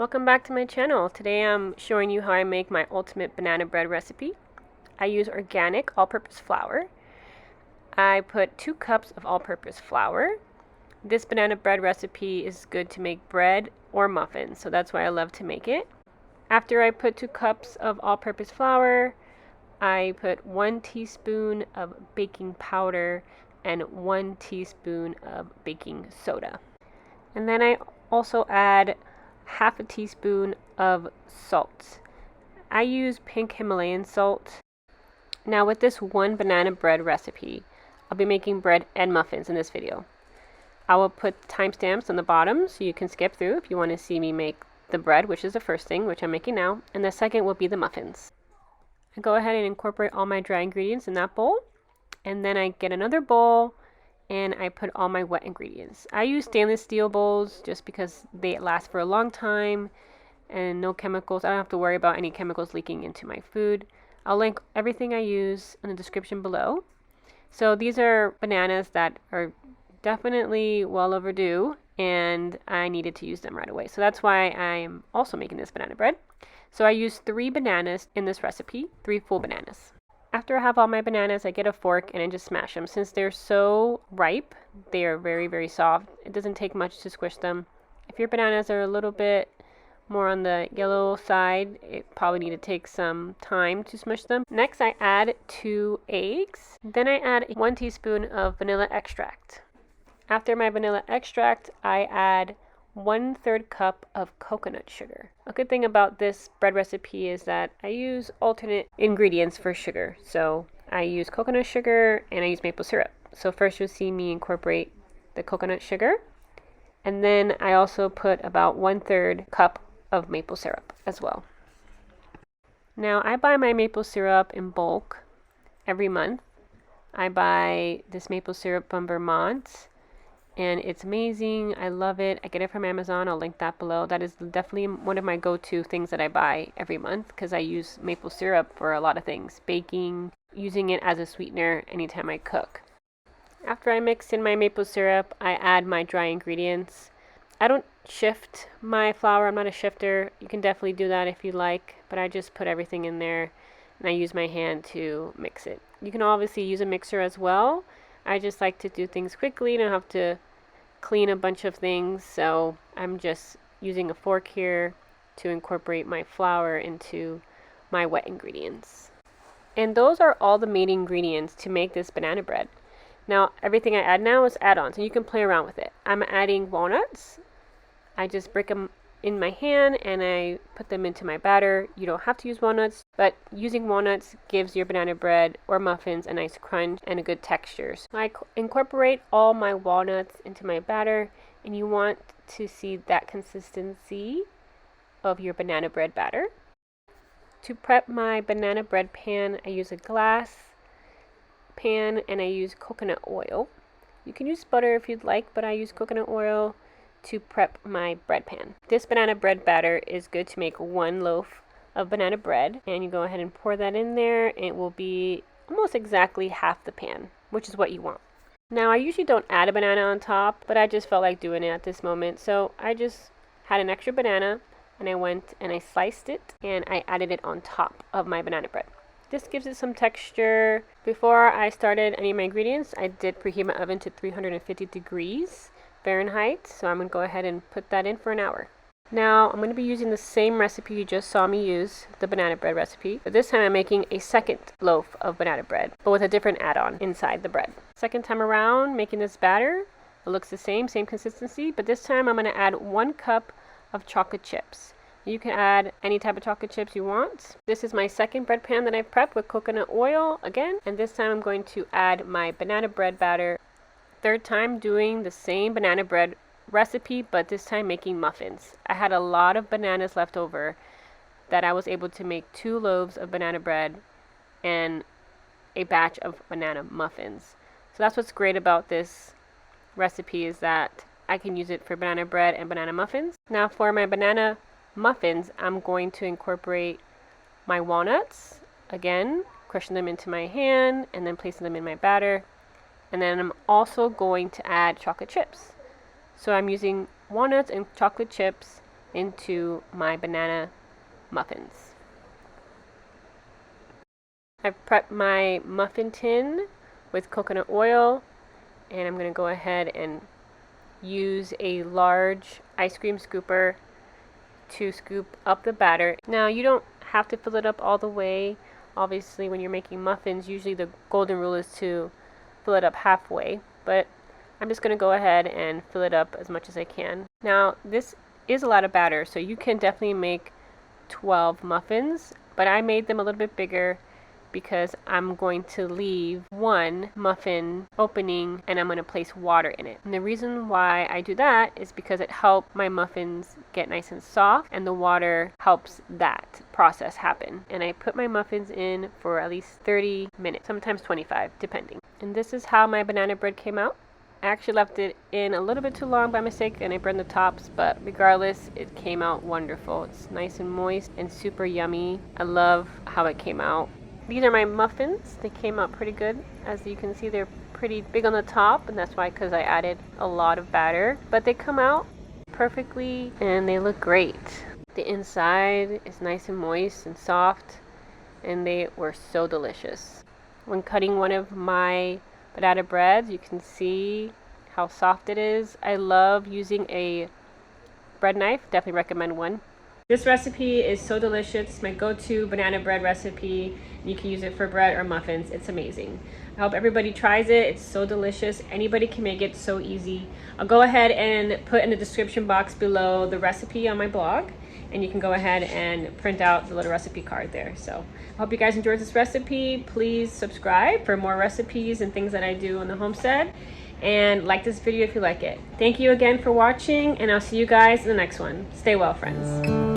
Welcome back to my channel. Today I'm showing you how I make my ultimate banana bread recipe. I use organic all-purpose flour. I put 2 cups of all-purpose flour. This banana bread recipe is good to make bread or muffins, so that's why I love to make it. After I put 2 cups of all-purpose flour, I put 1 teaspoon of baking powder and 1 teaspoon of baking soda. And then I also add half a teaspoon of salt. I use pink Himalayan salt. Now with this one banana bread recipe, I'll be making bread and muffins in this video. I will put timestamps on the bottom so you can skip through if you want to see me make the bread, which is the first thing, which I'm making now, and the second will be the muffins. I go ahead and incorporate all my dry ingredients in that bowl, and then I get another bowl and I put all my wet ingredients. I use stainless steel bowls just because they last for a long time and no chemicals. I don't have to worry about any chemicals leaking into my food. I'll link everything I use in the description below. So these are bananas that are definitely well overdue and I needed to use them right away. So that's why I'm also making this banana bread. So I use 3 bananas in this recipe, 3 full bananas. After I have all my bananas, I get a fork and I just smash them. Since they're so ripe, they are very, very soft. It doesn't take much to squish them. If your bananas are a little bit more on the yellow side, it probably need to take some time to smush them. Next, I add 2 eggs. Then I add 1 teaspoon of vanilla extract. After my vanilla extract, I add 1/3 cup of coconut sugar. A good thing about this bread recipe is that I use alternate ingredients for sugar. So I use coconut sugar and I use maple syrup. So first you'll see me incorporate the coconut sugar. And then I also put about 1/3 cup of maple syrup as well. Now I buy my maple syrup in bulk every month. I buy this maple syrup from Vermont. And it's amazing. I love it. I get it from Amazon. I'll link that below. That is definitely one of my go-to things that I buy every month because I use maple syrup for a lot of things. Baking, using it as a sweetener anytime I cook. After I mix in my maple syrup, I add my dry ingredients. I don't shift my flour. I'm not a shifter. You can definitely do that if you like, but I just put everything in there and I use my hand to mix it. You can obviously use a mixer as well. I just like to do things quickly. You don't have to clean a bunch of things, so I'm just using a fork here to incorporate my flour into my wet ingredients. And those are all the main ingredients to make this banana bread. Now everything I add now is add-ons and you can play around with it. I'm adding walnuts. I just break them in my hand and I put them into my batter. You don't have to use walnuts, but using walnuts gives your banana bread or muffins a nice crunch and a good texture. So I incorporate all my walnuts into my batter, and you want to see that consistency of your banana bread batter. To prep my banana bread pan, I use a glass pan and I use coconut oil. You can use butter if you'd like, but I use coconut oil to prep my bread pan. This banana bread batter is good to make 1 loaf of banana bread, and you go ahead and pour that in there and it will be almost exactly half the pan, which is what you want. Now I usually don't add a banana on top, but I just felt like doing it at this moment, so I just had an extra banana and I went and I sliced it and I added it on top of my banana bread. This gives it some texture. Before I started any of my ingredients, I did preheat my oven to 350 degrees Fahrenheit, so I'm going to go ahead and put that in for an hour. Now I'm going to be using the same recipe you just saw me use, the banana bread recipe, but this time I'm making a second loaf of banana bread, but with a different add-on inside the bread. Second time around making this batter, it looks the same consistency, but this time I'm going to add 1 cup of chocolate chips. You can add any type of chocolate chips you want. This is my second bread pan that I've prepped with coconut oil again, and this time I'm going to add my banana bread batter. Third time doing the same banana bread recipe, but this time making muffins. I had a lot of bananas left over that I was able to make 2 loaves of banana bread and a batch of banana muffins. So that's what's great about this recipe, is that I can use it for banana bread and banana muffins. Now for my banana muffins, I'm going to incorporate my walnuts, again crushing them into my hand and then placing them in my batter. And then I'm also going to add chocolate chips. So I'm using walnuts and chocolate chips into my banana muffins. I've prepped my muffin tin with coconut oil, and I'm going to go ahead and use a large ice cream scooper to scoop up the batter. Now, you don't have to fill it up all the way. Obviously, when you're making muffins, usually the golden rule is to fill it up halfway, but I'm just going to go ahead and fill it up as much as I can. Now, this is a lot of batter, so you can definitely make 12 muffins, but I made them a little bit bigger because I'm going to leave one muffin opening and I'm going to place water in it. And the reason why I do that is because it helps my muffins get nice and soft, and the water helps that process happen. And I put my muffins in for at least 30 minutes, sometimes 25, depending. And this is how my banana bread came out. I actually left it in a little bit too long by mistake and I burned the tops, but regardless, it came out wonderful. It's nice and moist and super yummy. I love how it came out. These are my muffins. They came out pretty good. As you can see, they're pretty big on the top, and that's why, because I added a lot of batter. But they come out perfectly and they look great. The inside is nice and moist and soft, and they were so delicious. When cutting one of my banana breads, you can see how soft it is. I love using a bread knife. Definitely recommend one. This recipe is so delicious. It's my go-to banana bread recipe. You can use it for bread or muffins. It's amazing. I hope everybody tries it. It's so delicious. Anybody can make it, so easy. I'll go ahead and put in the description box below the recipe on my blog, and you can go ahead and print out the little recipe card there. So I hope you guys enjoyed this recipe. Please subscribe for more recipes and things that I do on the homestead, and like this video if you like it. Thank you again for watching, and I'll see you guys in the next one. Stay well, friends.